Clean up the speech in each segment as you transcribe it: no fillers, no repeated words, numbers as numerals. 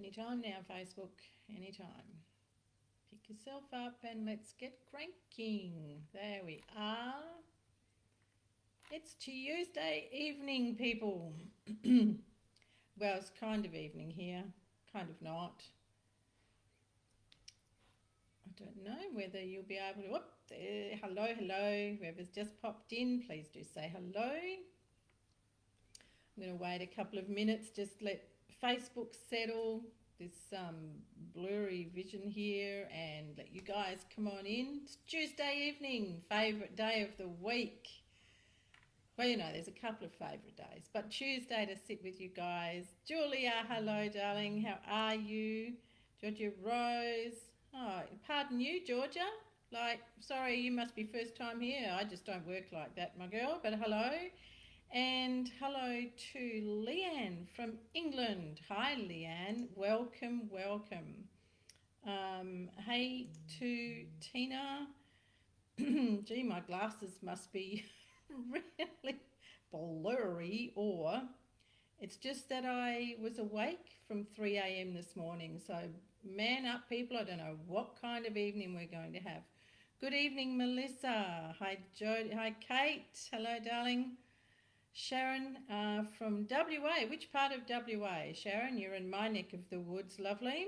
Anytime now, Facebook, anytime. Pick yourself up and let's get cranking. There we are. It's Tuesday evening, people. Well, it's kind of evening here, kind of not. I don't know whether you'll be able to. Whoop, there. Hello, hello. Whoever's just popped in, please do say hello. I'm going to wait a couple of minutes, just let Facebook settle this blurry vision here and let you guys come on in. It's Tuesday evening, favourite day of the week. Well, you know, there's a couple of favourite days, but Tuesday to sit with you guys. Julia, hello, darling. How are you? Georgia Rose. Oh, pardon you, Georgia. Sorry, you must be first time here. I just don't work like that, my girl, but hello. And hello to Leanne from England. Hi, Leanne. Welcome, welcome. Hey to Tina. Gee, my glasses must be really blurry, or it's just that I was awake from 3 a.m. this morning. So man up, people. I don't know what kind of evening we're going to have. Good evening, Melissa. Hi, Hi, Kate. Hello, darling. Sharon from WA. Which part of WA? Sharon, you're in my neck of the woods. Lovely.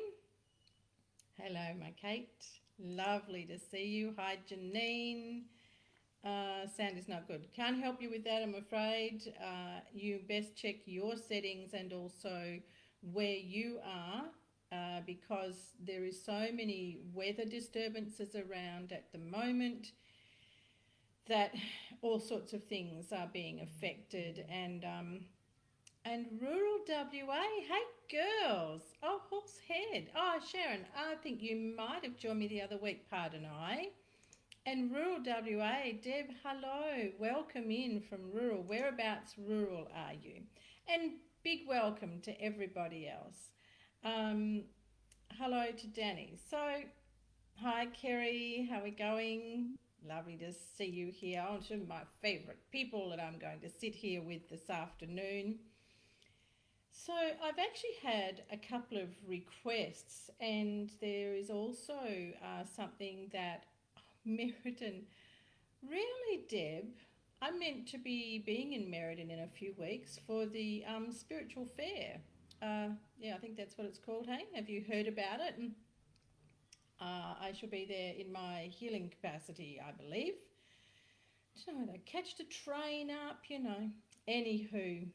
Hello, my Kate. Lovely to see you. Hi, Janine. Sound is not good. Can't help you with that, I'm afraid. You best check your settings and also where you are because there is so many weather disturbances around at the moment that all sorts of things are being affected, and rural WA, hey girls, oh, Horsehead, oh, Sharon, I think you might have joined me the other week, pardon I, and rural WA, Deb, hello, welcome in from rural, whereabouts rural are you? And big welcome to everybody else. Hello to Danny. So, hi Kerry, how are we going? Lovely to see you here. Oh, some of my favourite people that I'm going to sit here with this afternoon. So I've actually had a couple of requests, and there is also something that Meriden, really, Deb, I'm meant to be being in Meriden in a few weeks for the spiritual fair. Yeah, I think that's what it's called, hey? Have you heard about it? I shall be there in my healing capacity, I believe. I catch the train up, you know. Anywho,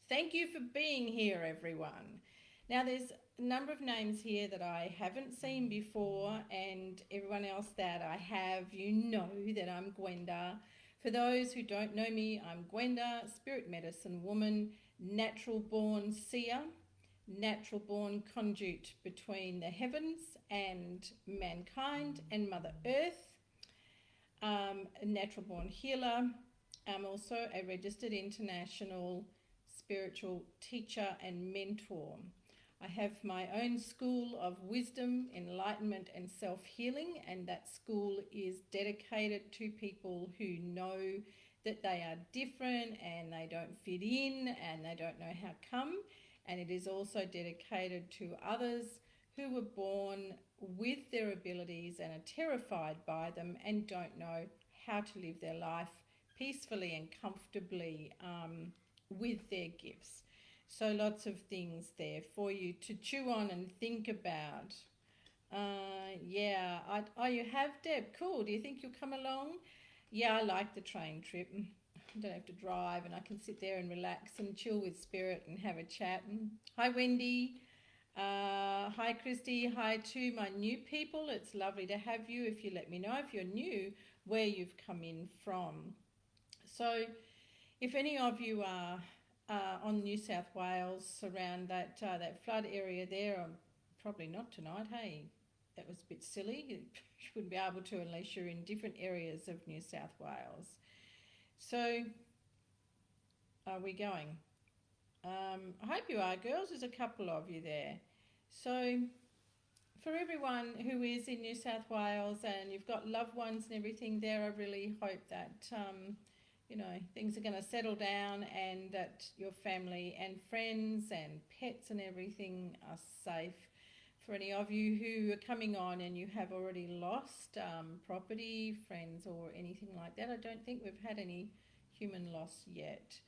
thank you for being here, everyone. Now, there's a number of names here that I haven't seen before, and everyone else that I have, you know that I'm Gwenda. For those who don't know me, I'm Gwenda, spirit medicine woman, natural born seer, natural born conduit between the heavens and mankind and Mother Earth, a natural born healer. I'm also a registered international spiritual teacher and mentor. I have my own school of wisdom, enlightenment and self-healing, and that school is dedicated to people who know that they are different and they don't fit in and they don't know how come. And it is also dedicated to others who were born with their abilities and are terrified by them and don't know how to live their life peacefully and comfortably with their gifts. So lots of things there for you to chew on and think about. Yeah, oh, you have, Deb? Cool. Do you think you'll come along? Yeah, I like the train trip. I don't have to drive and I can sit there and relax and chill with spirit and have a chat. Hi, Wendy. Hi, Christy. Hi to my new people. It's lovely to have you. If you let me know if you're new, where you've come in from. So if any of you are on New South Wales, around that flood area there, probably not tonight, hey? That was a bit silly. You wouldn't be able to unless you're in different areas of New South Wales. So, are we going? I hope you are, girls. There's a couple of you there. So, for everyone who is in New South Wales and you've got loved ones and everything there, I really hope that, you know, things are going to settle down and that your family and friends and pets and everything are safe. For any of you who are coming on and you have already lost property, friends, or anything like that, I don't think we've had any human loss yet.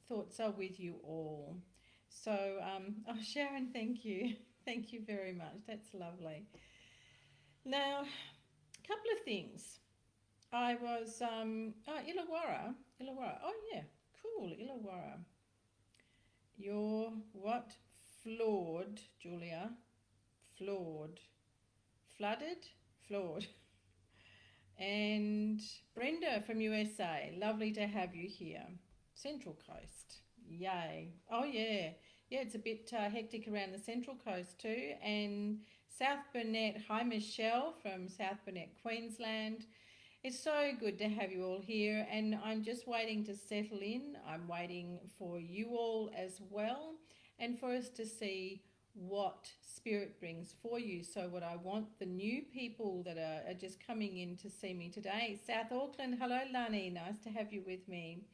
Thoughts are with you all. So, oh, Sharon, thank you. Thank you very much. That's lovely. Now, a couple of things. I was, Illawarra. Oh, yeah, cool, Illawarra. You're what? Flawed, Julia. Flawed. Flooded? Flawed. And Brenda from USA. Lovely to have you here. Central Coast. Yay. Oh, yeah. Yeah, it's a bit hectic around the Central Coast too. And South Burnett. Hi, Michelle from South Burnett, Queensland. It's so good to have you all here, and I'm just waiting to settle in. I'm waiting for you all as well, and for us to see what Spirit brings for you. So what I want the new people that are just coming in to see me today. South Auckland, hello Lani, nice to have you with me.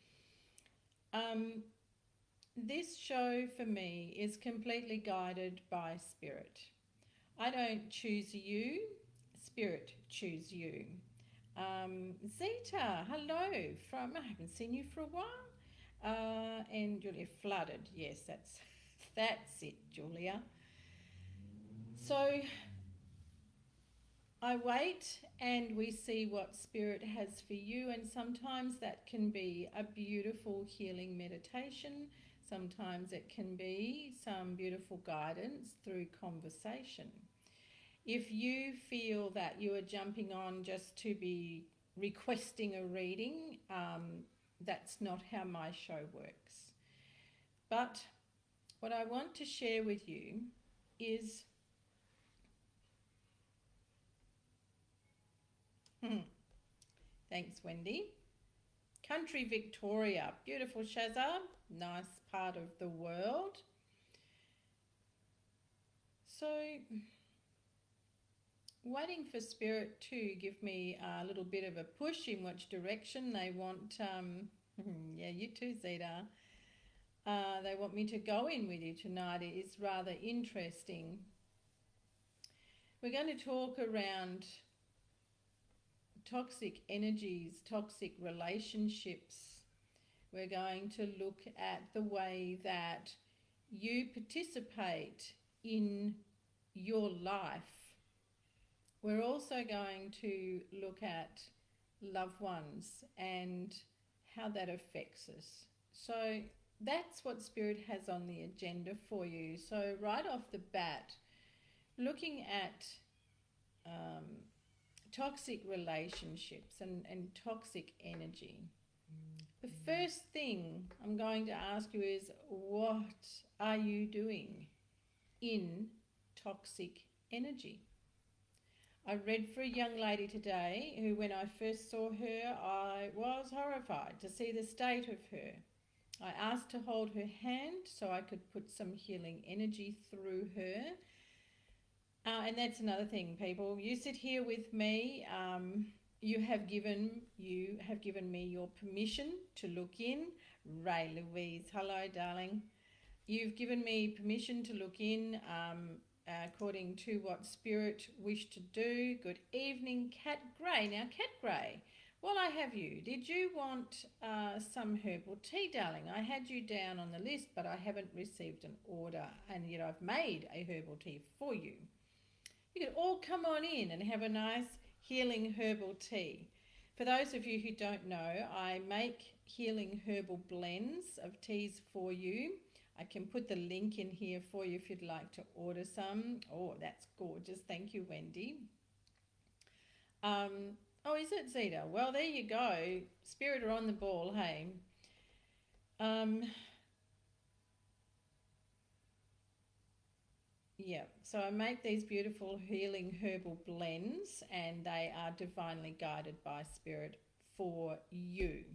This show for me is completely guided by Spirit. I don't choose you, Spirit choose you. Zeta, hello from, I haven't seen you for a while. And Julia, flooded. Yes, that's it, Julia. So I wait and we see what Spirit has for you, and sometimes that can be a beautiful healing meditation. Sometimes it can be some beautiful guidance through conversation. If you feel that you are jumping on just to be requesting a reading, that's not how my show works. But what I want to share with you is thanks, Wendy. Country Victoria, beautiful Shazza, nice part of the world. So waiting for Spirit to give me a little bit of a push in which direction they want, yeah, you too, Zeta. They want me to go in with you tonight. It is rather interesting. We're going to talk around toxic energies, toxic relationships. We're going to look at the way that you participate in your life. We're also going to look at loved ones and how that affects us. So that's what Spirit has on the agenda for you. So right off the bat, looking at toxic relationships and toxic energy. The first thing I'm going to ask you is, what are you doing in toxic energy? I read for a young lady today who, when I first saw her, I was horrified to see the state of her. I asked to hold her hand so I could put some healing energy through her. And that's another thing, people. You sit here with me. You have given me your permission to look in. Ray Louise, hello, darling. You've given me permission to look in according to what Spirit wished to do. Good evening, Cat Grey. Now, Cat Grey, while I have you, did you want some herbal tea, darling? I had you down on the list, but I haven't received an order, and yet I've made a herbal tea for you. You can all come on in and have a nice healing herbal tea. For those of you who don't know, I make healing herbal blends of teas for you. I can put the link in here for you if you'd like to order some. Oh, that's gorgeous. Thank you, Wendy. Oh, is it, Zeta? Well, there you go. Spirit are on the ball, hey. Yeah, so I make these beautiful healing herbal blends, and they are divinely guided by Spirit for you.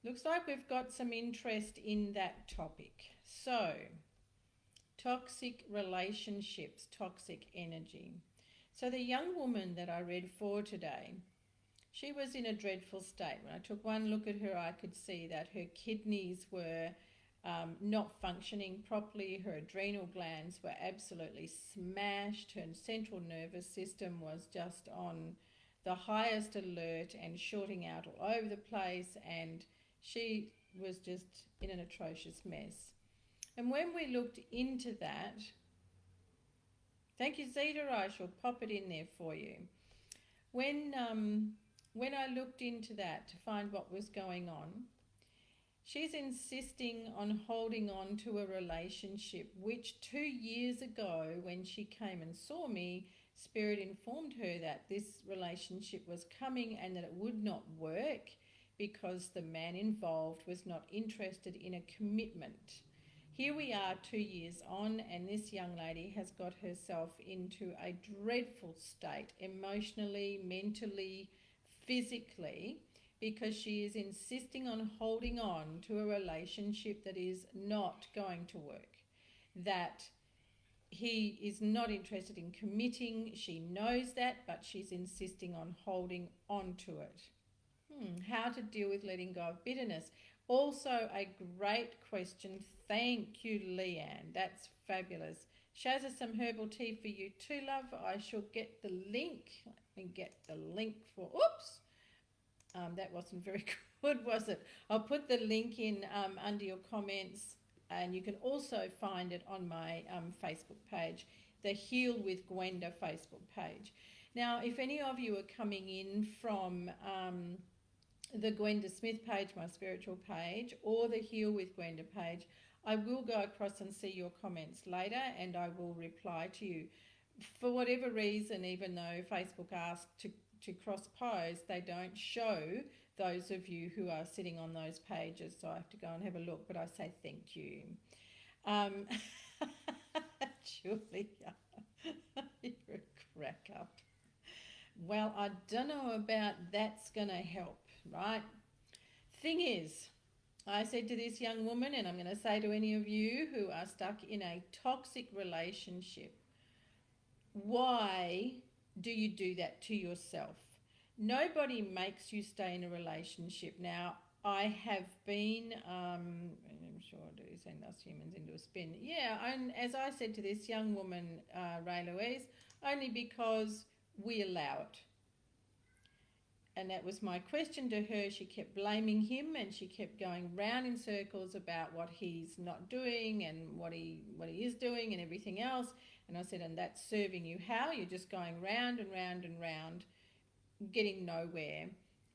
Looks like we've got some interest in that topic. So, toxic relationships, toxic energy. So the young woman that I read for today, she was in a dreadful state. When I took one look at her, I could see that her kidneys were not functioning properly. Her adrenal glands were absolutely smashed. Her central nervous system was just on the highest alert and shorting out all over the place, and she was just in an atrocious mess. And when we looked into that, thank you, Zeta, I shall pop it in there for you. When I looked into that to find what was going on, she's insisting on holding on to a relationship which 2 years ago, when she came and saw me, Spirit informed her that this relationship was coming and that it would not work because the man involved was not interested in a commitment. Here we are 2 years on, and this young lady has got herself into a dreadful state, emotionally, mentally, physically, because she is insisting on holding on to a relationship that is not going to work, that he is not interested in committing. She knows that, but she's insisting on holding on to it. How to deal with letting go of bitterness. Also a great question. Thank you, Leanne. That's fabulous. Shazza, some herbal tea for you too, love. I shall get the link. Let me get the link for... Oops. That wasn't very good, was it? I'll put the link in under your comments, and you can also find it on my Facebook page, the Heal with Gwenda Facebook page. Now, if any of you are coming in from the Gwenda Smith page, my spiritual page, or the Heal with Gwenda page, I will go across and see your comments later, and I will reply to you. For whatever reason, even though Facebook asked to cross post, they don't show those of you who are sitting on those pages, so I have to go and have a look, but I say thank you. Julia, you're a crack up. Well, I don't know about that's going to help, right? Thing is, I said to this young woman, and I'm going to say to any of you who are stuck in a toxic relationship, why do you do that to yourself? Nobody makes you stay in a relationship. Now, I have been, I'm sure do send us humans into a spin. Yeah, and as I said to this young woman, Ray Louise, only because we allow it. And that was my question to her. She kept blaming him, and she kept going round in circles about what he's not doing and what he is doing and everything else. And I said, and that's serving you how? You're just going round and round and round, getting nowhere.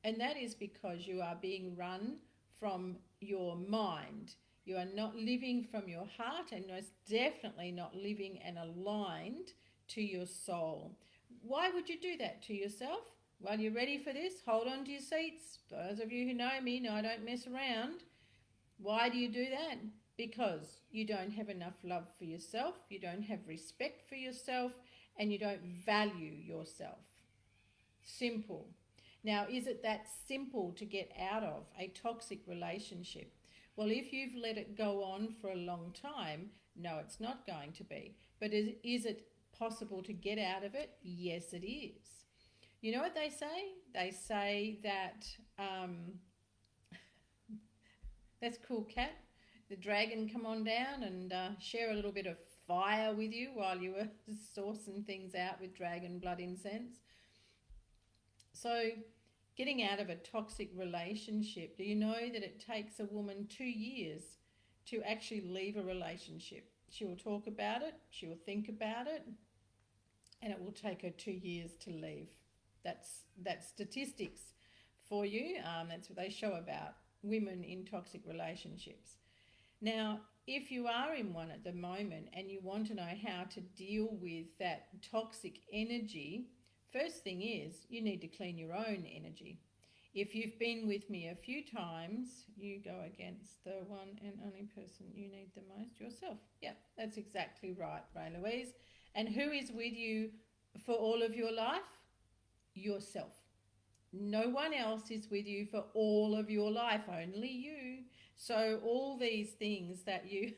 And that is because you are being run from your mind. You are not living from your heart, and most definitely not living and aligned to your soul. Why would you do that to yourself? Well, you ready for this? Hold on to your seats. Those of you who know me know I don't mess around. Why do you do that? Because you don't have enough love for yourself, you don't have respect for yourself, and you don't value yourself. Simple. Now, is it that simple to get out of a toxic relationship? Well, if you've let it go on for a long time, no, it's not going to be. But is it possible to get out of it? Yes, it is. You know what they say? They say that, that's cool, Kat. The dragon come on down and share a little bit of fire with you while you were sourcing things out with dragon blood incense. So getting out of a toxic relationship, do you know that it takes a woman 2 years to actually leave a relationship? She will talk about it, she will think about it, and it will take her 2 years to leave. That's statistics for you. That's what they show about women in toxic relationships. Now, if you are in one at the moment and you want to know how to deal with that toxic energy, first thing is you need to clean your own energy. If you've been with me a few times, you go against the one and only person you need the most, yourself. Yeah, that's exactly right, Ray Louise. And who is with you for all of your life? Yourself. No one else is with you for all of your life, only you. So all these things that you...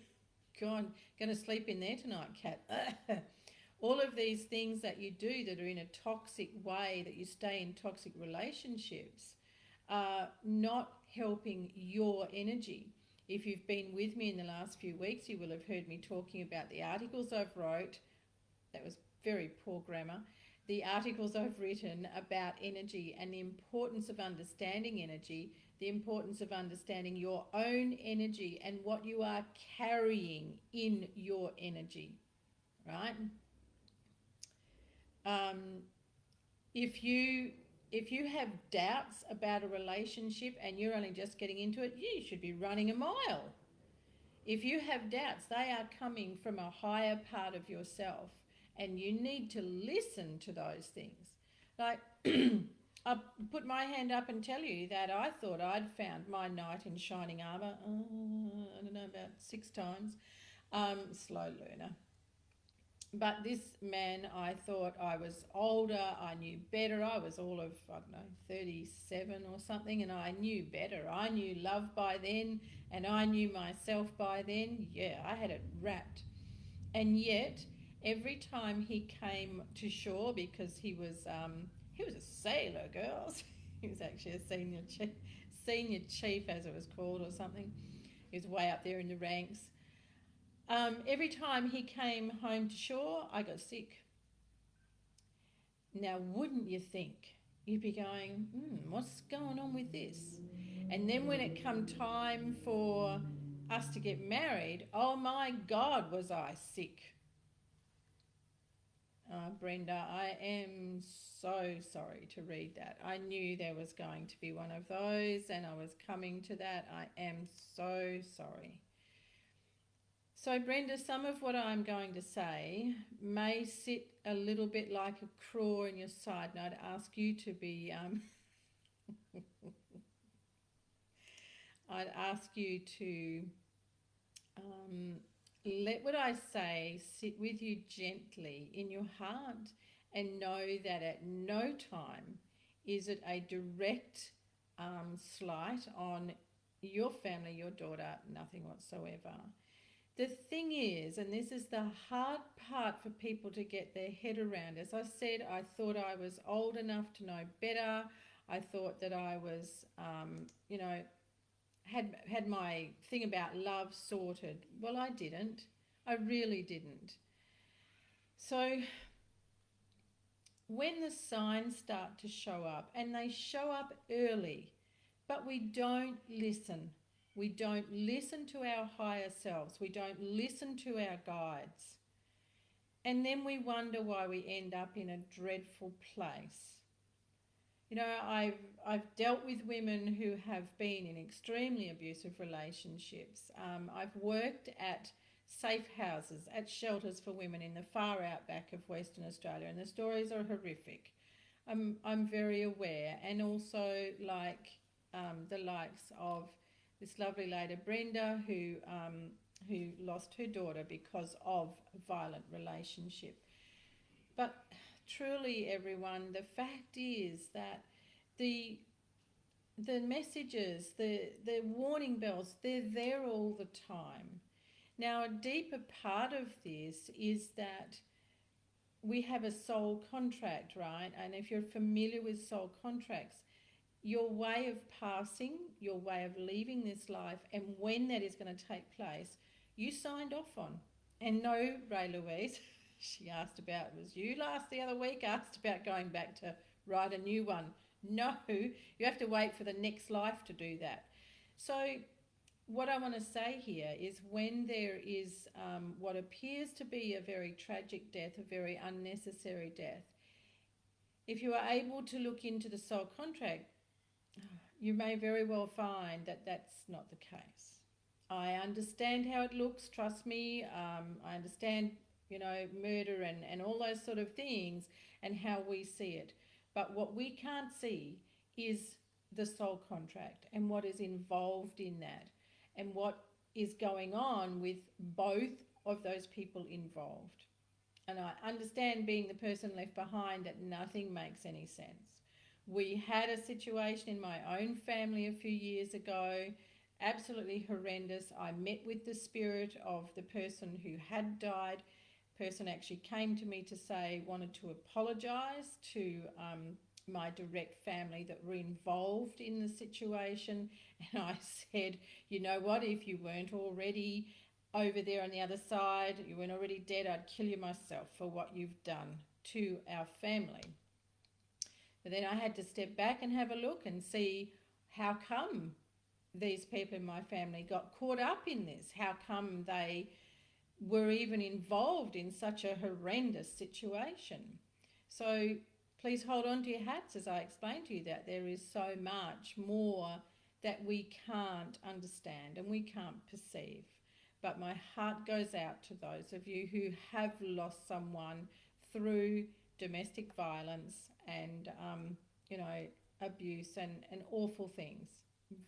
God, going to sleep in there tonight, Kat. All of these things that you do that are in a toxic way, that you stay in toxic relationships, are not helping your energy. If you've been with me in the last few weeks, you will have heard me talking about the articles I've wrote. That was very poor grammar. The articles I've written about energy and the importance of understanding energy, the importance of understanding your own energy and what you are carrying in your energy, right? If you have doubts about a relationship and you're only just getting into it, you should be running a mile. If you have doubts, they are coming from a higher part of yourself, and you need to listen to those things. Like, I'll put my hand up and tell you that I thought I'd found my knight in shining armour, I don't know, about 6 times. Slow learner. But this man, I thought I was older, I knew better. I was all of, I don't know, 37 or something, and I knew better. I knew love by then, and I knew myself by then. Yeah, I had it wrapped. And yet, every time he came to shore, because he was a sailor, girls. He was actually a senior chief, as it was called, or something. He was way up there in the ranks. Every time he came home to shore, I got sick. Now, wouldn't you think you'd be going, what's going on with this? And then when it come time for us to get married, oh my God, was I sick. Brenda, I am so sorry to read that. I knew there was going to be one of those, and I was coming to that. I am so sorry. So, Brenda, some of what I'm going to say may sit a little bit like a claw in your side, and I'd ask you to be, I'd ask you to let what I say sit with you gently in your heart, and know that at no time is it a direct slight on your family, your daughter, nothing whatsoever. The thing is, and this is the hard part for people to get their head around, as I said, I thought I was old enough to know better. I thought that I was, had my thing about love sorted. Well, I didn't. I really didn't. So when the signs start to show up, and they show up early, but we don't listen. We don't listen to our higher selves. We don't listen to our guides. And then we wonder why we end up in a dreadful place. You know, I've dealt with women who have been in extremely abusive relationships. I've worked at safe houses, at shelters for women in the far outback of Western Australia, and the stories are horrific. I'm very aware, and also like the likes of this lovely lady Brenda, who lost her daughter because of a violent relationship. But truly, everyone, the fact is that the messages, the warning bells, they're there all the time. Now, a deeper part of this is that we have a soul contract, right? And if you're familiar with soul contracts, your way of passing, your way of leaving this life, and when that is going to take place, you signed off on. And no, Ray Louise, she asked about, was you the other week, asked about going back to write a new one. No, you have to wait for the next life to do that. So what I want to say here is, when there is what appears to be a very tragic death, a very unnecessary death, if you are able to look into the soul contract, you may very well find that that's not the case. I understand how it looks, trust me. I understand, murder and all those sort of things and how we see it. But what we can't see is the soul contract and what is involved in that, and what is going on with both of those people involved. And I understand, being the person left behind, that nothing makes any sense. We had a situation in my own family a few years ago, absolutely horrendous. I met with the spirit of the person who had died. The person actually came to me to say, wanted to apologise to my direct family that were involved in the situation. And I said, you know what, if you weren't already over there on the other side, you weren't already dead, I'd kill you myself for what you've done to our family. But then I had to step back and have a look and see how come these people in my family got caught up in this. How come they were even involved in such a horrendous situation? So please hold on to your hats as I explain to you that there is so much more that we can't understand and we can't perceive. But my heart goes out to those of you who have lost someone through domestic violence and, abuse and awful things.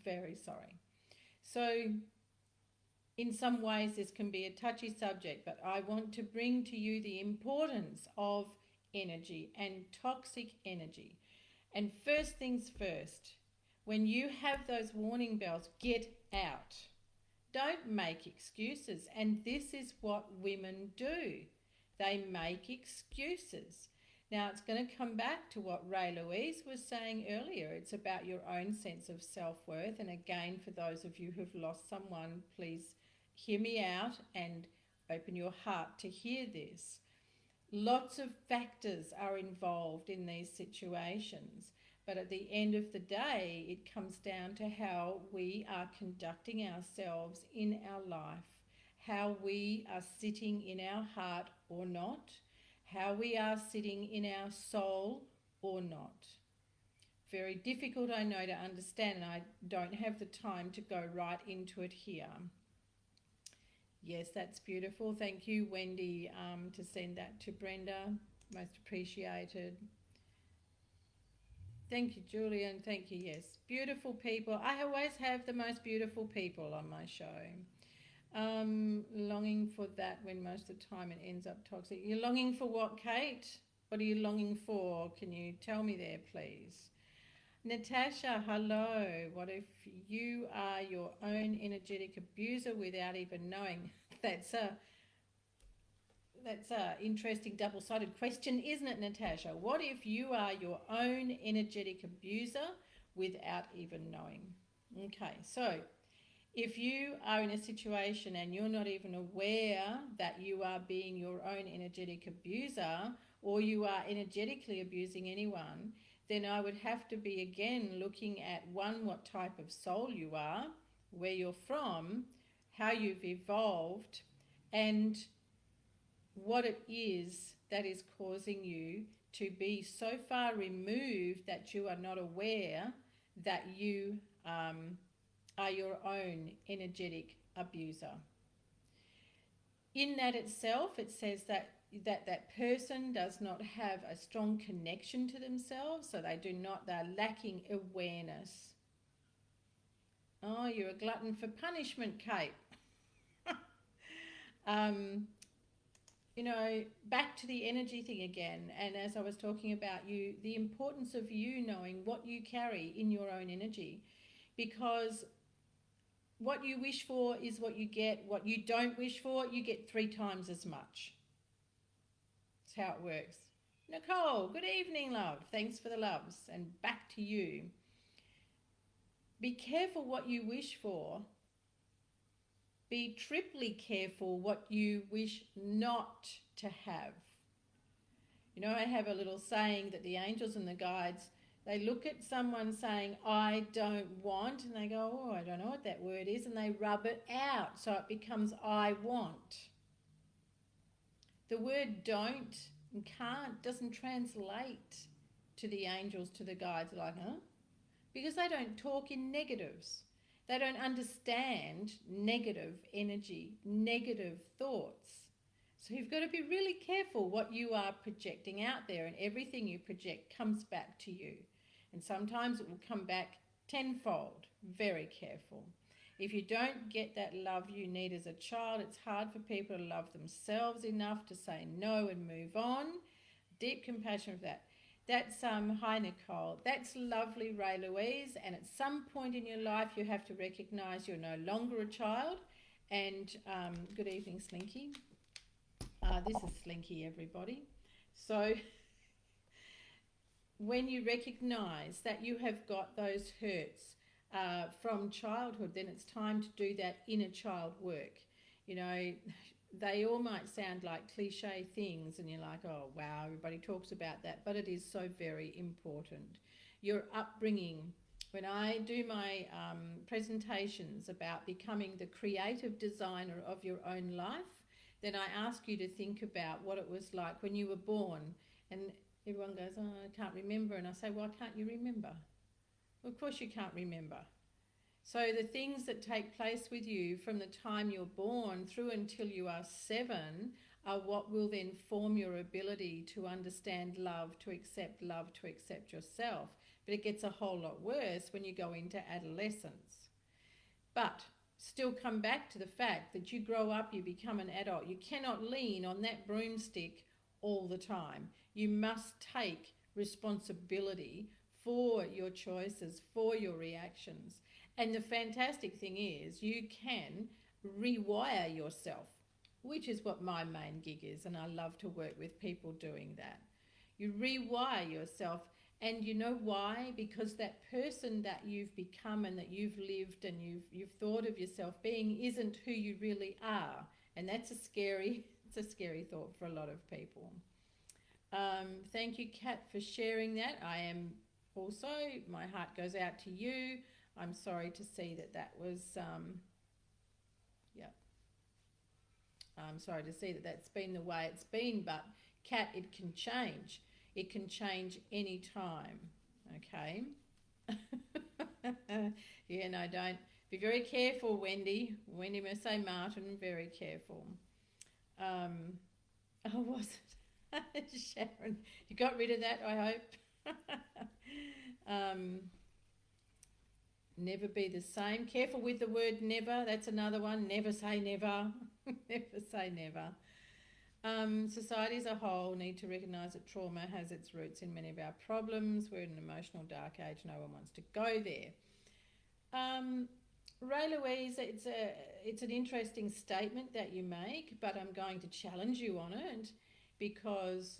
Very sorry. So in some ways this can be a touchy subject, but I want to bring to you the importance of energy and toxic energy. And first things first, when you have those warning bells, get out. Don't make excuses. And this is what women do. They make excuses. Now, it's going to come back to what Ray Louise was saying earlier. It's about your own sense of self-worth. And again, for those of you who've lost someone, please hear me out and open your heart to hear this. Lots of factors are involved in these situations. But at the end of the day, it comes down to how we are conducting ourselves in our life, how we are sitting in our heart or not, how we are sitting in our soul or not. Very difficult, I know, to understand, and I don't have the time to go right into it here. Yes, that's beautiful. Thank you, Wendy, to send that to Brenda. Most appreciated. Thank you, Julian. Thank you. Yes, beautiful people. I always have the most beautiful people on my show. Longing for that when most of the time it ends up toxic. You're longing for what, Kate? What are you longing for? Can you tell me there, please? Natasha, hello. What if you are your own energetic abuser without even knowing? That's a interesting double-sided question, isn't it, Natasha? What if you are your own energetic abuser without even knowing? Okay, so if you are in a situation and you're not even aware that you are being your own energetic abuser or you are energetically abusing anyone, then I would have to be again looking at one, what type of soul you are, where you're from, how you've evolved, and what it is that is causing you to be so far removed that you are not aware that you are your own energetic abuser. In that itself, it says that person does not have a strong connection to themselves, so they're lacking awareness. Oh, you're a glutton for punishment, Kate. Back to the energy thing again, and as I was talking about the importance of you knowing what you carry in your own energy, because what you wish for is what you get. What you don't wish for, you get 3 times as much. That's how it works. Nicole, good evening, love. Thanks for the loves. And back to you. Be careful what you wish for. Be triply careful what you wish not to have. I have a little saying that the angels and the guides, they look at someone saying, I don't want, and they go, oh, I don't know what that word is, and they rub it out so it becomes I want. The word don't and can't doesn't translate to the angels, to the guides, like, huh? Because they don't talk in negatives. They don't understand negative energy, negative thoughts. So you've got to be really careful what you are projecting out there, and everything you project comes back to you. And sometimes it will come back tenfold. Very careful. If you don't get that love you need as a child, it's hard for people to love themselves enough to say no and move on. Deep compassion for that. That's, hi Nicole, that's lovely, Ray Louise, and at some point in your life you have to recognise you're no longer a child, and good evening, Slinky. This is Slinky, everybody. So when you recognize that you have got those hurts from childhood, then it's time to do that inner child work. You know, they all might sound like cliche things, and you're like, oh, wow, everybody talks about that, but it is so very important. Your upbringing. When I do my presentations about becoming the creative designer of your own life, then I ask you to think about what it was like when you were born. And everyone goes, oh, I can't remember. And I say, why can't you remember? Well, of course you can't remember. So the things that take place with you from the time you're born through until you are 7 are what will then form your ability to understand love, to accept yourself. But it gets a whole lot worse when you go into adolescence. But still come back to the fact that you grow up, you become an adult. You cannot lean on that broomstick all the time. You must take responsibility for your choices, for your reactions. And the fantastic thing is you can rewire yourself, which is what my main gig is, and I love to work with people doing that. You rewire yourself, and you know why? Because that person that you've become and that you've lived and you've thought of yourself being isn't who you really are, and that's it's a scary thought for a lot of people. Thank you, Kat, for sharing that. I am also, my heart goes out to you. I'm sorry to see that was, I'm sorry to see that that's been the way it's been, but Kat, it can change. It can change any time, okay? Yeah, no, don't. Be very careful, Wendy. Wendy must say Martin, very careful. Oh, was it? Sharon, you got rid of that, I hope. Never be the same. Careful with the word never. That's another one. Never say never. Never say never. Society as a whole need to recognise that trauma has its roots in many of our problems. We're in an emotional dark age. No one wants to go there. Ray Louise, it's an interesting statement that you make, but I'm going to challenge you on it because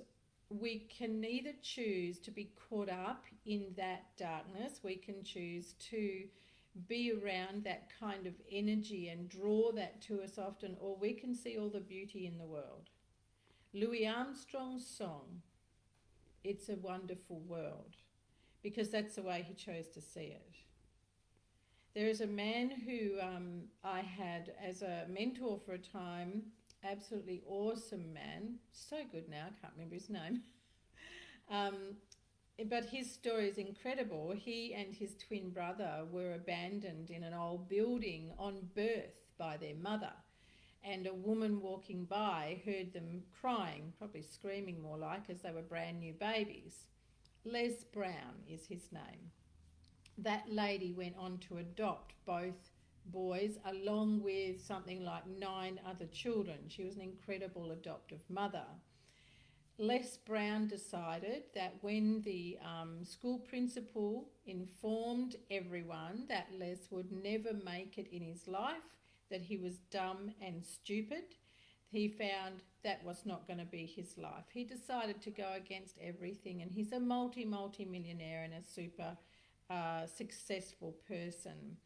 we can either choose to be caught up in that darkness, we can choose to be around that kind of energy and draw that to us often, or we can see all the beauty in the world. Louis Armstrong's song, It's a Wonderful World, because that's the way he chose to see it. There is a man who I had as a mentor for a time, absolutely awesome man, so good now, I can't remember his name. But his story is incredible. He and his twin brother were abandoned in an old building on birth by their mother. And a woman walking by heard them crying, probably screaming more like, as they were brand new babies. Les Brown is his name. That lady went on to adopt both boys along with something like 9 other children. She was an incredible adoptive mother. Les Brown decided that when the school principal informed everyone that Les would never make it in his life, that he was dumb and stupid, he found that was not going to be his life. He decided to go against everything, and he's a multi-millionaire and a super successful person.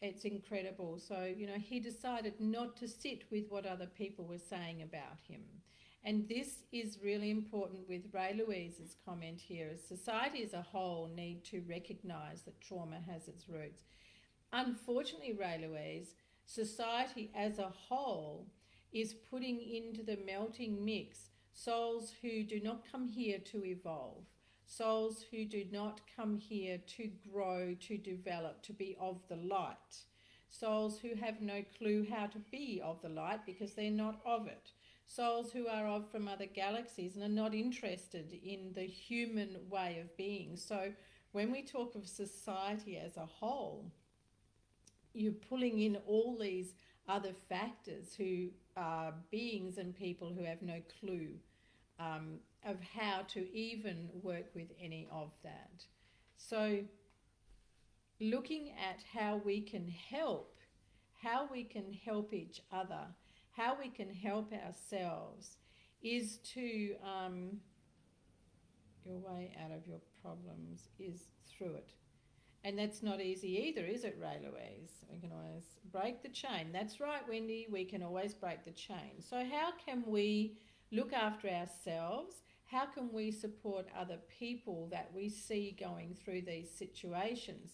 It's incredible. So, you know, he decided not to sit with what other people were saying about him. And this is really important with Ray Louise's comment here, as society as a whole need to recognise that trauma has its roots. Unfortunately, Ray Louise, society as a whole is putting into the melting mix souls who do not come here to evolve, souls who do not come here to grow, to develop, to be of the light, souls who have no clue how to be of the light because they're not of it, souls who are from other galaxies and are not interested in the human way of being. So when we talk of society as a whole, you're pulling in all these other factors who are beings and people who have no clue of how to even work with any of that. So looking at how we can help each other, how we can help ourselves is to your way out of your problems is through it. And that's not easy either, is it, Ray Louise? We can always break the chain. That's right, Wendy, we can always break the chain. So how can we look after ourselves? How can we support other people that we see going through these situations?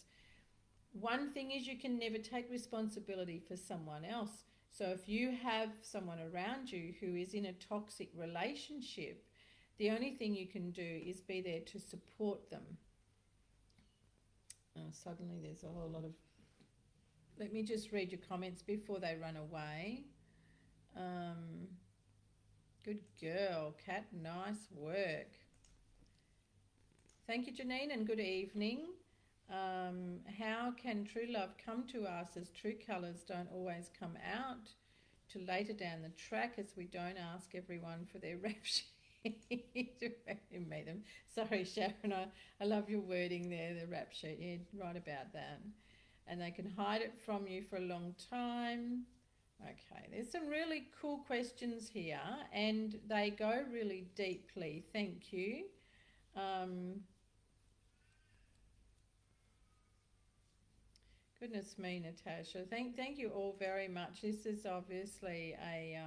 One thing is, you can never take responsibility for someone else. So if you have someone around you who is in a toxic relationship, the only thing you can do is be there to support them. Suddenly there's a whole lot of... Let me just read your comments before they run away. Good girl, Kat. Nice work. Thank you, Janine, and good evening. How can true love come to us as true colours don't always come out to later down the track, as we don't ask everyone for their rap sheet? You made them. Sorry, Sharon, I love your wording there, the rap sheet. You're right about that. And they can hide it from you for a long time. Okay, there's some really cool questions here, and they go really deeply. Thank you. Goodness me, Natasha. Thank you all very much. This is obviously a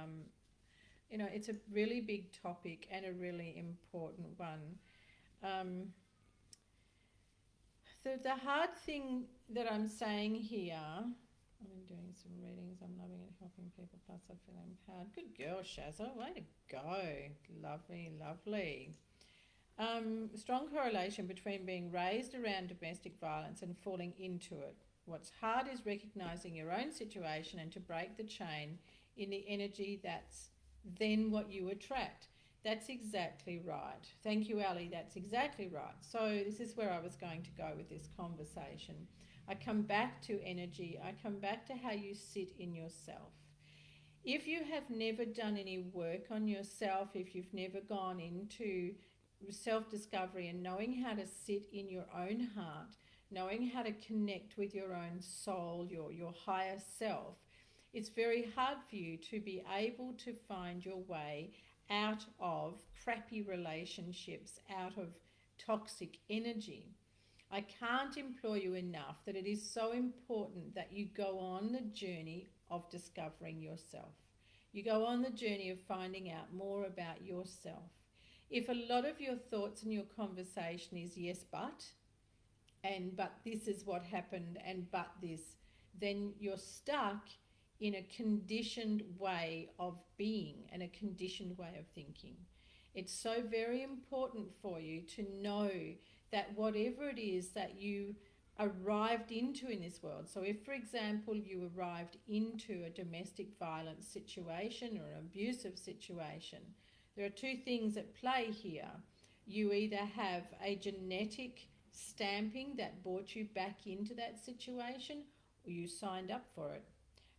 it's a really big topic and a really important one. The hard thing that I'm saying here, I've been doing some readings, I'm loving it, helping people, plus I feel empowered. Good girl, Shazza, way to go. Lovely, lovely. Strong correlation between being raised around domestic violence and falling into it. What's hard is recognising your own situation and to break the chain in the energy that's then what you attract. That's exactly right. Thank you, Ali. That's exactly right. So this is where I was going to go with this conversation. I come back to energy. I come back to how you sit in yourself. If you have never done any work on yourself, if you've never gone into self-discovery and knowing how to sit in your own heart, knowing how to connect with your own soul, your higher self, it's very hard for you to be able to find your way out of crappy relationships, out of toxic energy. I can't implore you enough that it is so important that you go on the journey of discovering yourself. You go on the journey of finding out more about yourself. If a lot of your thoughts and your conversation is yes, but this is what happened, and but this, then you're stuck in a conditioned way of being and a conditioned way of thinking. It's so very important for you to know that whatever it is that you arrived into in this world, so if, for example, you arrived into a domestic violence situation or an abusive situation, there are two things at play here. You either have a genetic stamping that brought you back into that situation, or you signed up for it.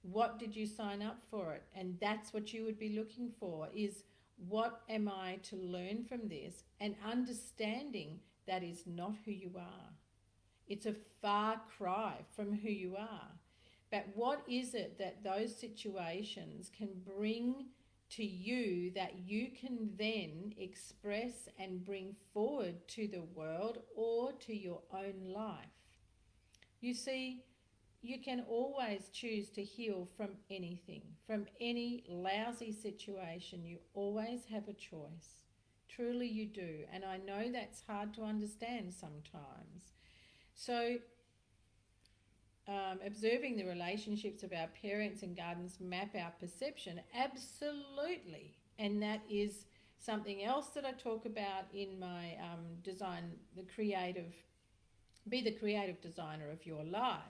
What did you sign up for it? And that's what you would be looking for, is what am I to learn from this? And understanding that is not who you are. It's a far cry from who you are. But what is it that those situations can bring to you that you can then express and bring forward to the world or to your own life? You see, you can always choose to heal from anything, from any lousy situation. You always have a choice. Truly you do. And I know that's hard to understand sometimes. So observing the relationships of our parents and guardians map our perception, absolutely. And that is something else that I talk about in my design, be the creative designer of your life.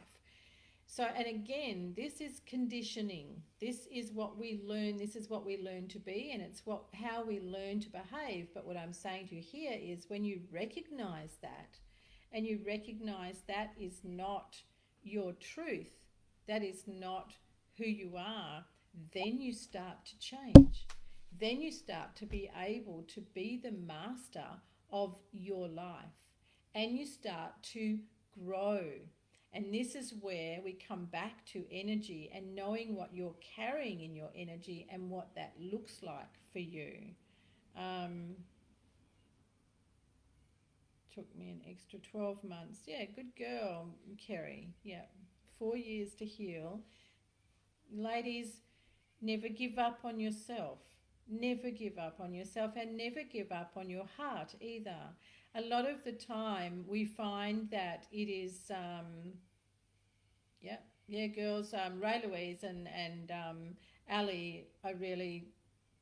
So, and again, this is conditioning. This is what we learn. This is what we learn to be, and it's how we learn to behave. But what I'm saying to you here is, when you recognize that, and you recognize that is not your truth, that is not who you are, then you start to change. Then you start to be able to be the master of your life, and you start to grow. And this is where we come back to energy and knowing what you're carrying in your energy and what that looks like for you. took me an extra 12 months. Yeah, good girl, Kerry. Yeah, 4 years to heal. Ladies, never give up on yourself. Never give up on yourself, and never give up on your heart either. A lot of the time we find that it is, yeah, girls, Ray Louise and Ali are really,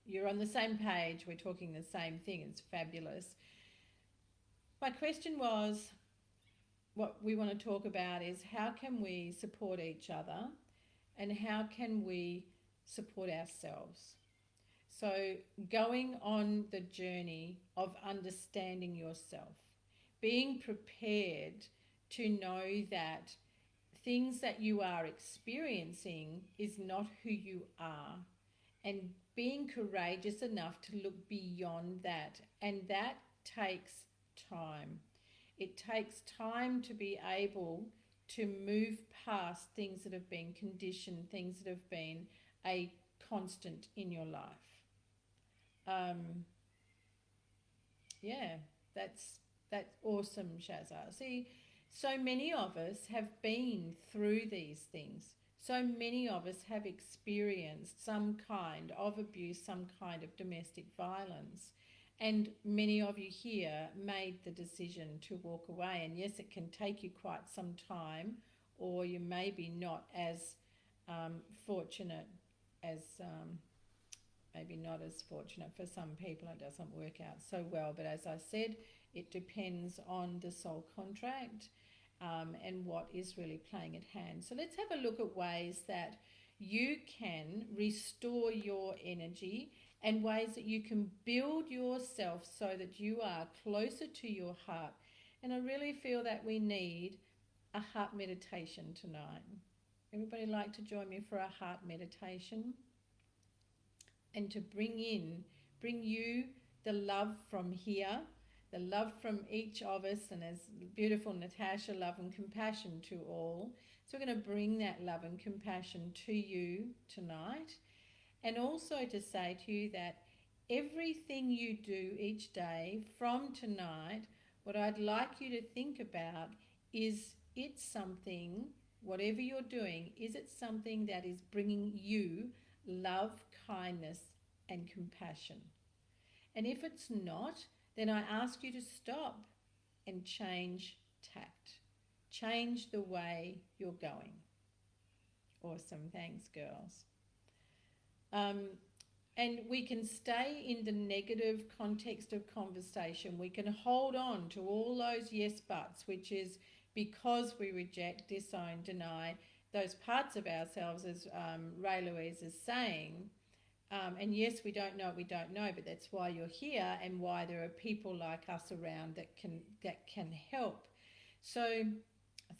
you're on the same page. We're talking the same thing. It's fabulous. My question was, what we want to talk about is how can we support each other and how can we support ourselves? So, going on the journey of understanding yourself, being prepared to know that things that you are experiencing is not who you are, and being courageous enough to look beyond that. And that takes time. It takes time to be able to move past things that have been conditioned, things that have been a constant in your life. Yeah, that's awesome, Shazza. See, so many of us have been through these things. So many of us have experienced some kind of abuse, some kind of domestic violence. And many of you here made the decision to walk away. And yes, it can take you quite some time, or you may be not as fortunate as maybe not as fortunate. For some people it doesn't work out so well, but as I said, it depends on the soul contract and what is really playing at hand. So let's have a look at ways that you can restore your energy and ways that you can build yourself so that you are closer to your heart. And I really feel that we need a heart meditation tonight. Everybody like to join me for a heart meditation? And to bring you the love from here, the love from each of us, and as beautiful Natasha, love and compassion to all. So we're going to bring that love and compassion to you tonight, and also to say to you that everything you do each day from tonight, what I'd like you to think about is it's something, whatever you're doing, is it something that is bringing you love, kindness and compassion? And if it's not, then I ask you to stop and change tact. Change the way you're going. Awesome. Thanks, girls. And we can stay in the negative context of conversation. We can hold on to all those yes buts, which is because we reject, disown, deny those parts of ourselves, as Ray Louise is saying. And yes, we don't know, but that's why you're here and why there are people like us around that can help. So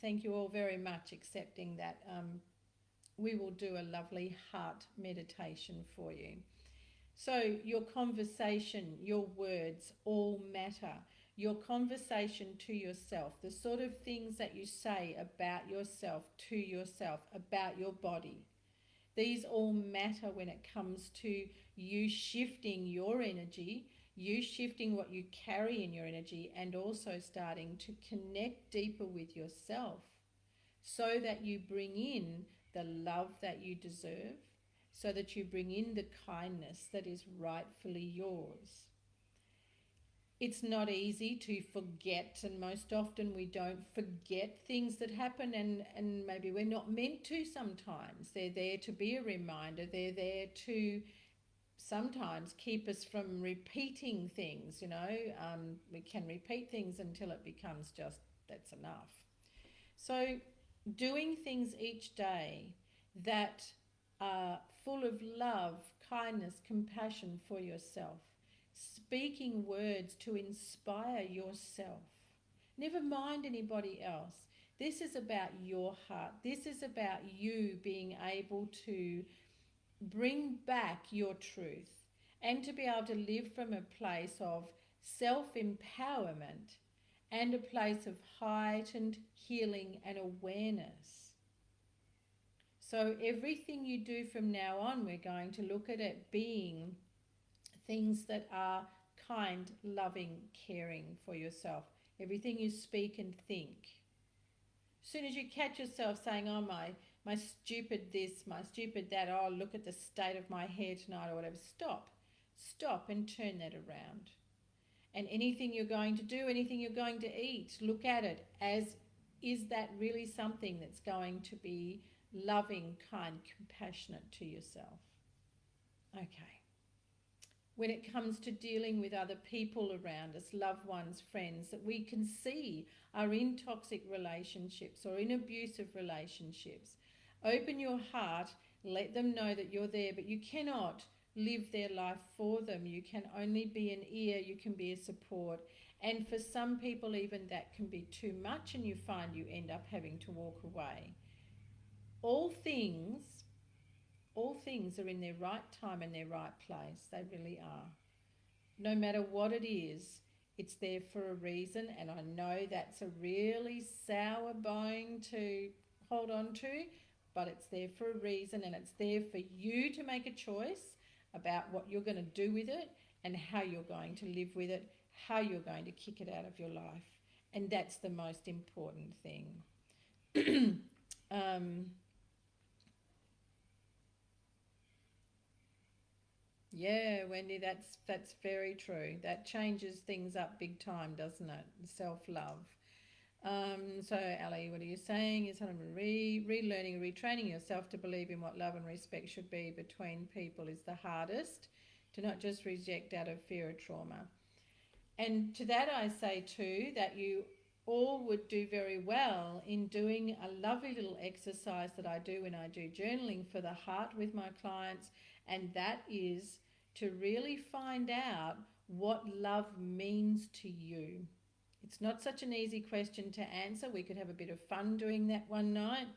thank you all very much, accepting that we will do a lovely heart meditation for you. So your conversation, your words all matter. Your conversation to yourself, the sort of things that you say about yourself, to yourself, about your body. These all matter when it comes to you shifting your energy, you shifting what you carry in your energy, and also starting to connect deeper with yourself so that you bring in the love that you deserve, so that you bring in the kindness that is rightfully yours. It's not easy to forget, and most often we don't forget things that happen, and maybe we're not meant to sometimes. They're there to be a reminder. They're there to sometimes keep us from repeating things, we can repeat things until it becomes just, that's enough. So doing things each day that are full of love, kindness, compassion for yourself. Speaking words to inspire yourself. Never mind anybody else. This is about your heart. This is about you being able to bring back your truth and to be able to live from a place of self-empowerment and a place of heightened healing and awareness. So everything you do from now on, we're going to look at it being things that are kind, loving, caring for yourself. everything you speak and think. As soon as you catch yourself saying, oh, my stupid this, my stupid that, oh, look at the state of my hair tonight or whatever, stop and turn that around. And anything you're going to do, anything you're going to eat, look at it as, is that really something that's going to be loving, kind, compassionate to yourself? Okay. When it comes to dealing with other people around us, loved ones, friends, that we can see are in toxic relationships or in abusive relationships, open your heart, let them know that you're there, but you cannot live their life for them. You can only be an ear, you can be a support. And for some people even that can be too much, and you find you end up having to walk away. All things are in their right time and their right place. They really are. No matter what it is, it's there for a reason, and I know that's a really sour bone to hold on to, but it's there for a reason, and it's there for you to make a choice about what you're going to do with it and how you're going to live with it, how you're going to kick it out of your life. And that's the most important thing. Yeah, Wendy, that's very true. That changes things up big time, doesn't it? Self-love. So, Ali, what are you saying? Is relearning, retraining yourself to believe in what love and respect should be between people is the hardest, to not just reject out of fear or trauma. And to that I say too that you all would do very well in doing a lovely little exercise that I do when I do journaling for the heart with my clients, and that is to really find out what love means to you. It's not such an easy question to answer. We could have a bit of fun doing that one night.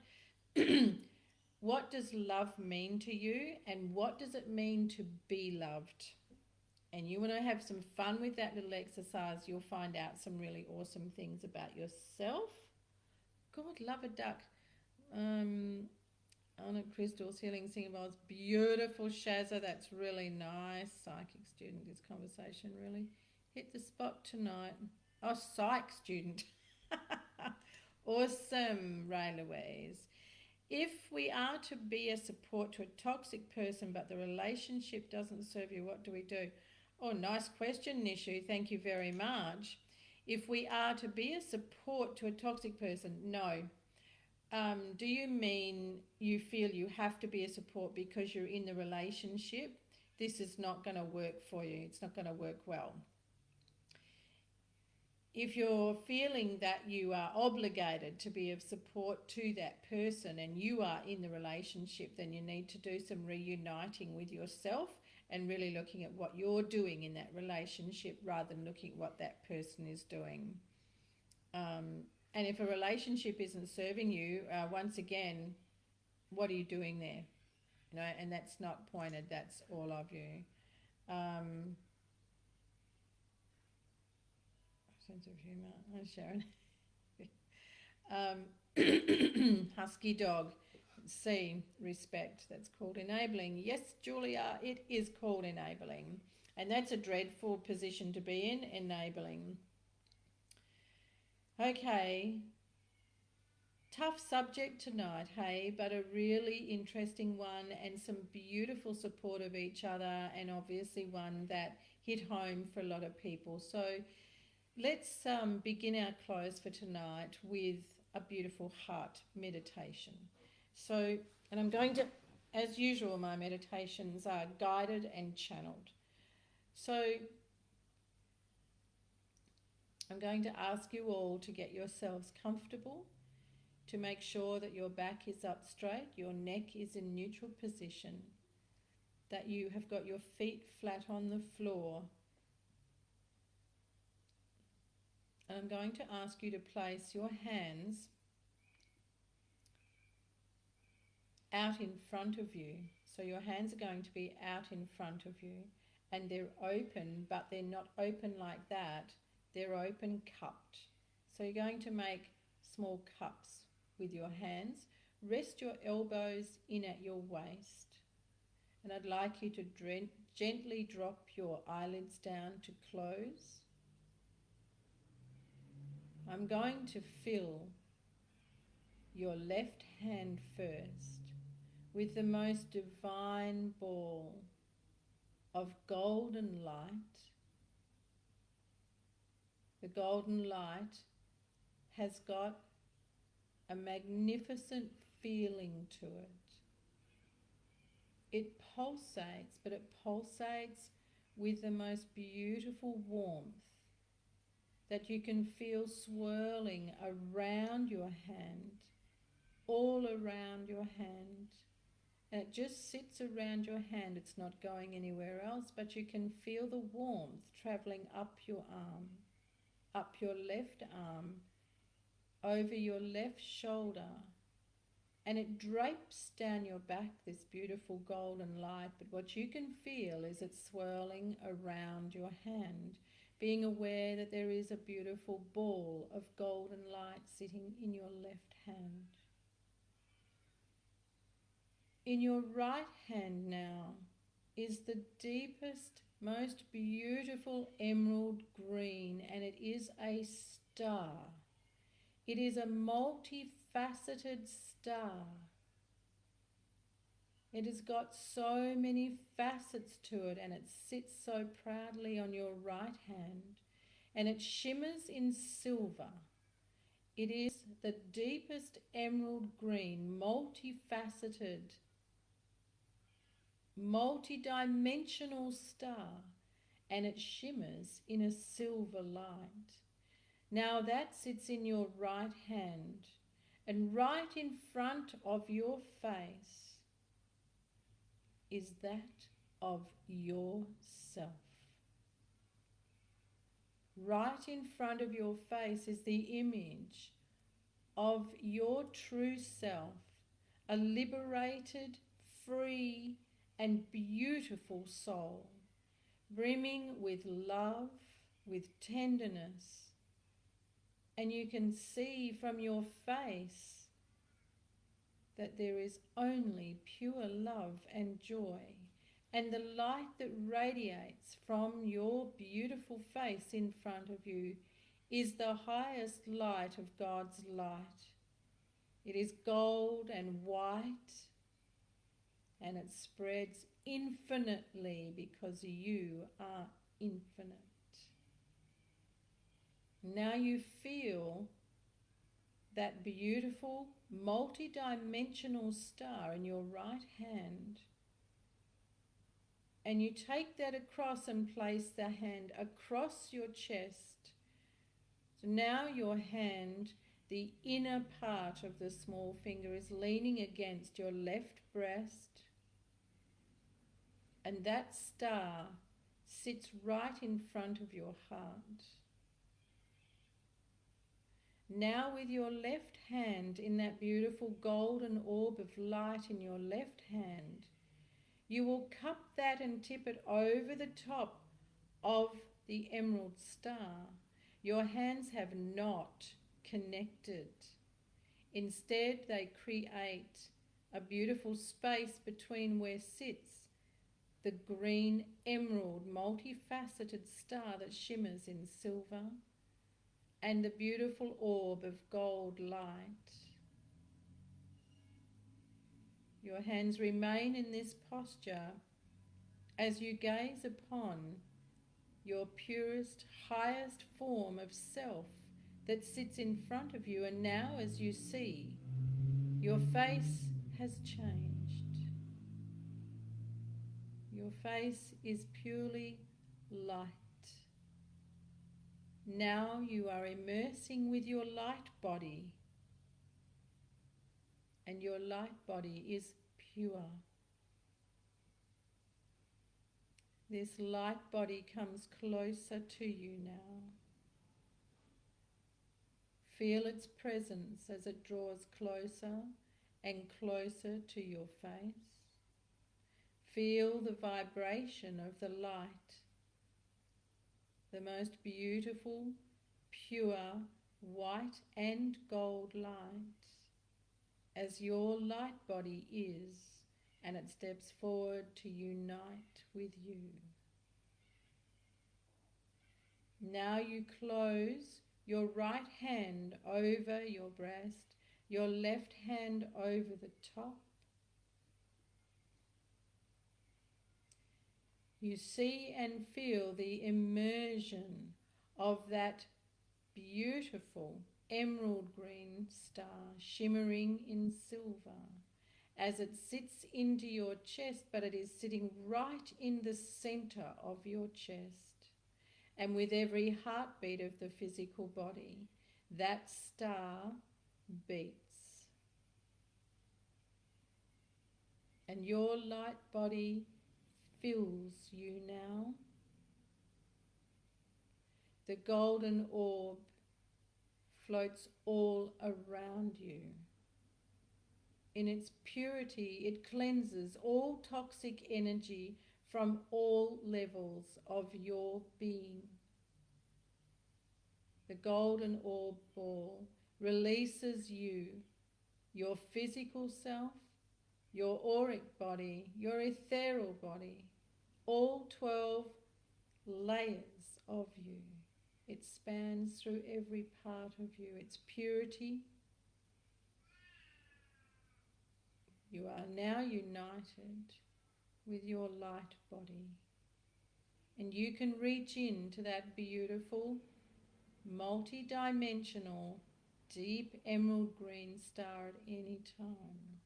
What does love mean to you, and what does it mean to be loved? And you want to have some fun with that little exercise, you'll find out some really awesome things about yourself. God, love a duck. Anna Crystal's healing symbols, beautiful. Shazza, that's really nice. Psychic student, this conversation really hit the spot tonight. Oh, psych student. Awesome, Ray Louise. If we are to be a support to a toxic person but the relationship doesn't serve you, what do we do? Oh, nice question, Nishu. Thank you very much. If we are to be a support to a toxic person, no. Do you mean you feel you have to be a support because you're in the relationship? This is not going to work for you. It's not going to work well. If you're feeling that you are obligated to be of support to that person and you are in the relationship, then you need to do some reuniting with yourself and really looking at what you're doing in that relationship rather than looking at what that person is doing. And if a relationship isn't serving you, once again, what are you doing there? You know, and that's not pointed, that's all of you. Sense of humour. Oh, Sharon. Husky dog. C, respect. That's called enabling. Yes, Julia, it is called enabling. And that's a dreadful position to be in, enabling. Okay. Tough subject tonight, hey, but a really interesting one, and some beautiful support of each other, and obviously one that hit home for a lot of people. So let's begin our close for tonight with a beautiful heart meditation. So, and I'm going to, as usual, my meditations are guided and channeled. So I'm going to ask you all to get yourselves comfortable, to make sure that your back is up straight, your neck is in neutral position, that you have got your feet flat on the floor. And I'm going to ask you to place your hands out in front of you. So your hands are going to be out in front of you, and they're open, but they're not open like that. They're open cupped. So you're going to make small cups with your hands. Rest your elbows in at your waist. And I'd like you to gently drop your eyelids down to close. I'm going to fill your left hand first with the most divine ball of golden light. The golden light has got a magnificent feeling to it. It pulsates, but it pulsates with the most beautiful warmth that you can feel swirling around your hand, all around your hand. And it just sits around your hand. It's not going anywhere else, but you can feel the warmth traveling up your arm, up your left arm, over your left shoulder, and it drapes down your back, this beautiful golden light. But what you can feel is it swirling around your hand, being aware that there is a beautiful ball of golden light sitting in your left hand. In your right hand now is the deepest, most beautiful emerald green, and it is a star. It is a multifaceted star. It has got so many facets to it, and it sits so proudly on your right hand, and it shimmers in silver. It is the deepest emerald green, multifaceted, multi-dimensional star, and it shimmers in a silver light. Now that sits in your right hand, and right in front of your face is that of yourself. Right in front of your face is the image of your true self, a liberated, free, and beautiful soul, brimming with love, with tenderness. And you can see from your face that there is only pure love and joy. And the light that radiates from your beautiful face in front of you is the highest light of God's light. It is gold and white, and it spreads infinitely because you are infinite. Now you feel that beautiful multi-dimensional star in your right hand, and you take that across and place the hand across your chest. So now your hand, the inner part of the small finger, is leaning against your left breast, and that star sits right in front of your heart. Now with your left hand in that beautiful golden orb of light in your left hand, you will cup that and tip it over the top of the emerald star. Your hands have not connected. Instead, they create a beautiful space between where sits the green emerald multifaceted star that shimmers in silver, and the beautiful orb of gold light. Your hands remain in this posture as you gaze upon your purest, highest form of self that sits in front of you. And now as you see, your face has changed. Your face is purely light. Now you are immersing with your light body, and your light body is pure. This light body comes closer to you now. Feel its presence as it draws closer and closer to your face. Feel the vibration of the light, the most beautiful, pure, white and gold light, as your light body is, and it steps forward to unite with you. Now you close your right hand over your breast, your left hand over the top. You see and feel the immersion of that beautiful emerald green star shimmering in silver as it sits into your chest, but it is sitting right in the center of your chest. And with every heartbeat of the physical body, that star beats. And your light body fills you now. The golden orb floats all around you. In its purity, it cleanses all toxic energy from all levels of your being. The golden orb ball releases you, your physical self, your auric body, your ethereal body, all 12 layers of you. It spans through every part of you. Its purity. You are now united with your light body. And you can reach into that beautiful, multi-dimensional, deep emerald green star at any time.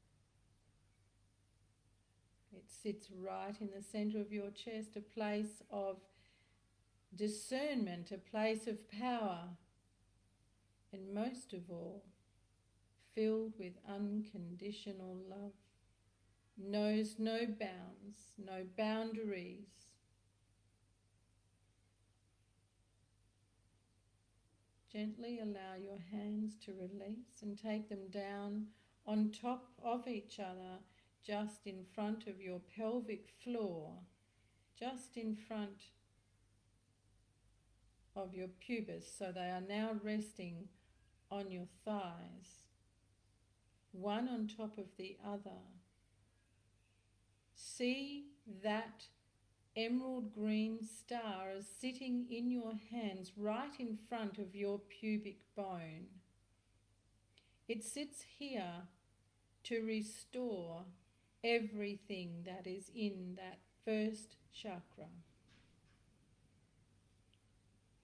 It sits right in the center of your chest, a place of discernment, a place of power, and most of all, filled with unconditional love, knows no bounds, no boundaries. Gently allow your hands to release and take them down on top of each other, just in front of your pelvic floor, just in front of your pubis, so they are now resting on your thighs, one on top of the other. See that emerald green star is sitting in your hands right in front of your pubic bone. It sits here to restore everything that is in that first chakra,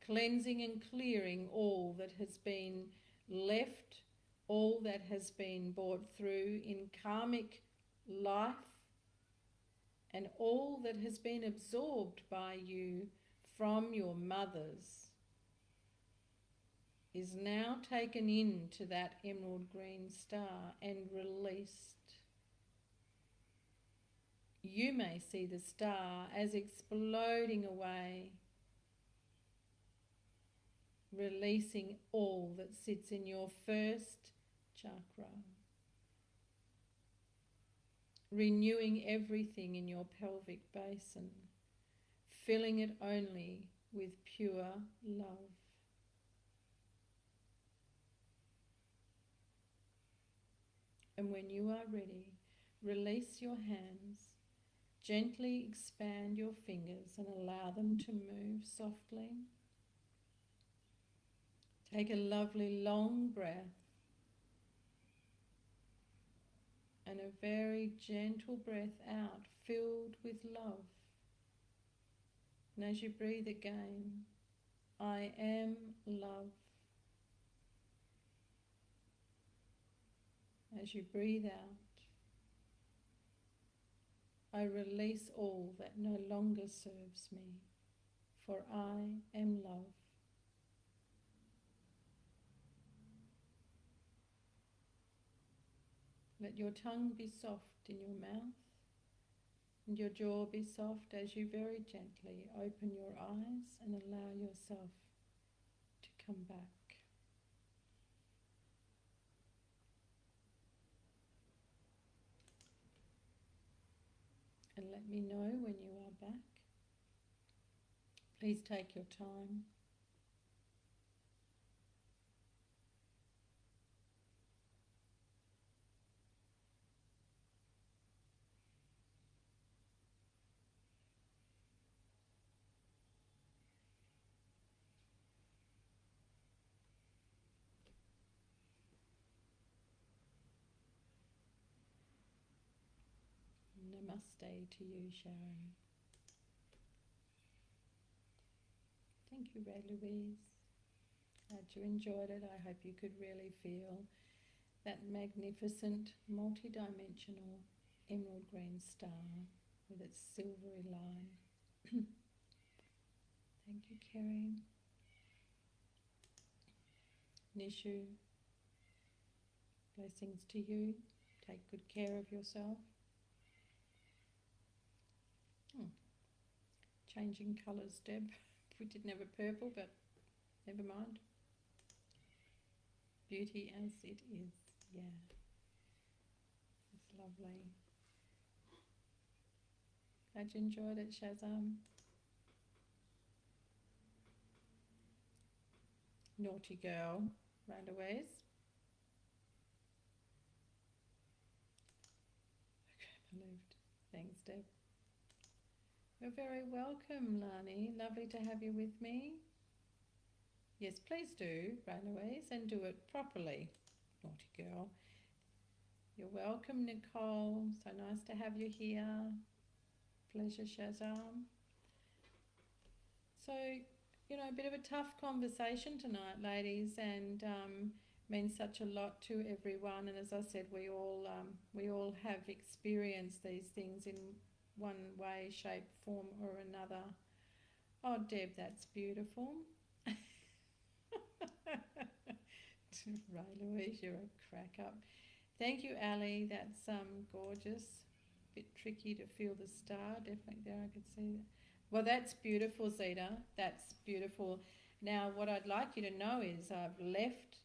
cleansing and clearing all that has been left, all that has been brought through in karmic life, and all that has been absorbed by you from your mothers is now taken into that emerald green star and released. You may see the star as exploding away, releasing all that sits in your first chakra, renewing everything in your pelvic basin, filling it only with pure love. And when you are ready, release your hands, gently expand your fingers and allow them to move softly. Take a lovely long breath and a very gentle breath out, filled with love. And as you breathe again, I am love. As you breathe out, I release all that no longer serves me, for I am love. Let your tongue be soft in your mouth and your jaw be soft as you very gently open your eyes and allow yourself to come back. And let me know when you are back. Please take your time. Namaste to you, Sharon. Thank you, Ray Louise. Glad you enjoyed it. I hope you could really feel that magnificent multi-dimensional emerald green star with its silvery line. Thank you, Kerry. Nishu, blessings to you. Take good care of yourself. Changing colours, Deb. We didn't have a purple, but never mind. Beauty as it is, yeah. It's lovely. Glad you enjoyed it, Shazam. Naughty girl, Randaways. Okay, moved. Thanks, Deb. You're very welcome, Lani. Lovely to have you with me. Yes, please do, Runaways, and do it properly. Naughty girl. You're welcome, Nicole. So nice to have you here. Pleasure, Shazam. So, you know, a bit of a tough conversation tonight, ladies, and means such a lot to everyone. And as I said, we all have experienced these things in one way, shape, form or another. Oh, Deb, that's beautiful. Right, Louise, you're a crack up. Thank you, Ali. That's gorgeous. Bit tricky to feel the star. Definitely there, I could see that. Well, that's beautiful, Zeta. That's beautiful. Now, what I'd like you to know is I've left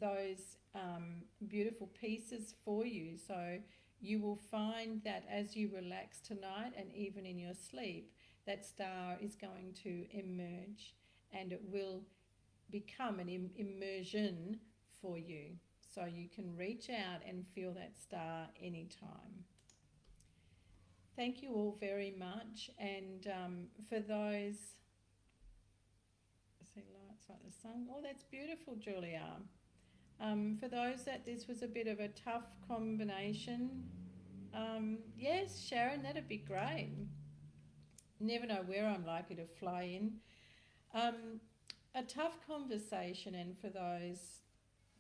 those beautiful pieces for you. So you will find that as you relax tonight and even in your sleep, that star is going to emerge and it will become an immersion for you. So you can reach out and feel that star anytime. Thank you all very much. And for those, see lights like the sun. Oh, that's beautiful, Julia. For those that this was a bit of a tough combination, yes, Sharon, that'd be great. Never know where I'm likely to fly in. A tough conversation, and for those,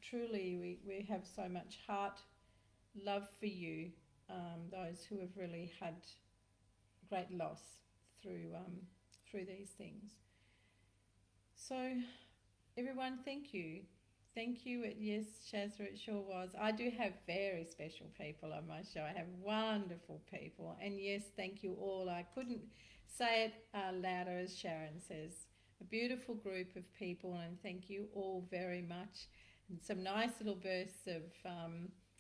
truly we have so much heart, love for you, those who have really had great loss through these things. So everyone, thank you. Thank you. Yes, Shazra, it sure was. I do have very special people on my show. I have wonderful people. And yes, thank you all. I couldn't say it louder, as Sharon says. A beautiful group of people, and thank you all very much. And some nice little bursts of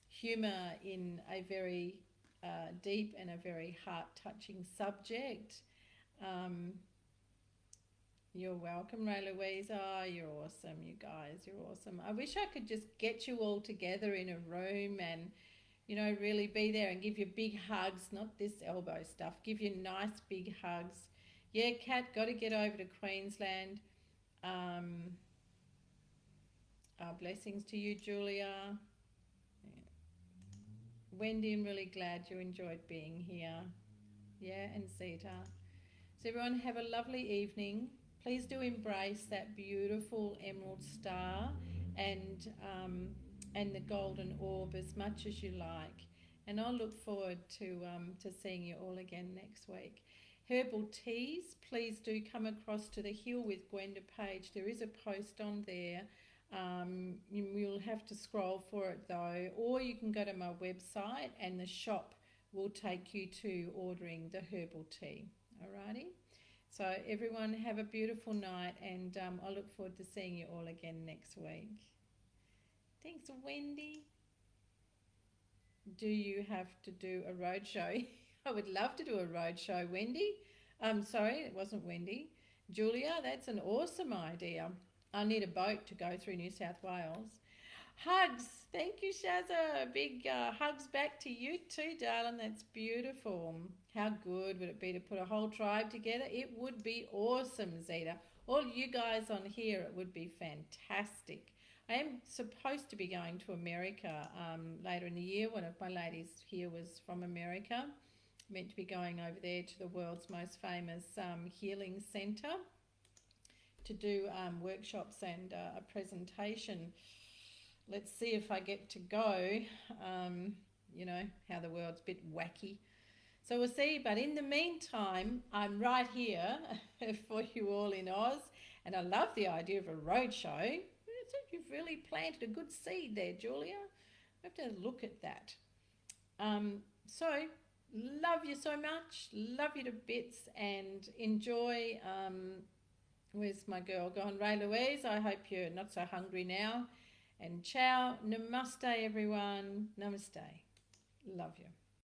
humour in a very deep and a very heart-touching subject. You're welcome, Ray Louise. Oh, you're awesome, you guys. You're awesome. I wish I could just get you all together in a room and, you know, really be there and give you big hugs, not this elbow stuff. Give you nice big hugs. Yeah, Kat, got to get over to Queensland. Blessings to you, Julia. Wendy, I'm really glad you enjoyed being here. Yeah, and Zeta. So everyone have a lovely evening. Please do embrace that beautiful emerald star and the golden orb as much as you like. And I'll look forward to seeing you all again next week. Herbal teas, please do come across to the H.E.A.L with Gwenda page. There is a post on there. You'll have to scroll for it though, or you can go to my website and the shop will take you to ordering the herbal tea. Alrighty? So everyone have a beautiful night, and I look forward to seeing you all again next week. Thanks, Wendy. Do you have to do a roadshow? I would love to do a roadshow, Wendy. Sorry, it wasn't Wendy. Julia, that's an awesome idea. I need a boat to go through New South Wales. Hugs. Thank you, Shazza. Big hugs back to you too, darling. That's beautiful. How good would it be to put a whole tribe together? It would be awesome, Zeta. All you guys on here, it would be fantastic. I am supposed to be going to America later in the year. One of my ladies here was from America. Meant to be going over there to the world's most famous healing centre to do workshops and a presentation. Let's see if I get to go. You know how the world's a bit wacky. So we'll see. But in the meantime, I'm right here for you all in Oz. And I love the idea of a roadshow. You've really planted a good seed there, Julia. I have to look at that. So, love you so much. Love you to bits and enjoy. Where's my girl gone? Ray Louise, I hope you're not so hungry now. And ciao, namaste everyone. Namaste. Love you.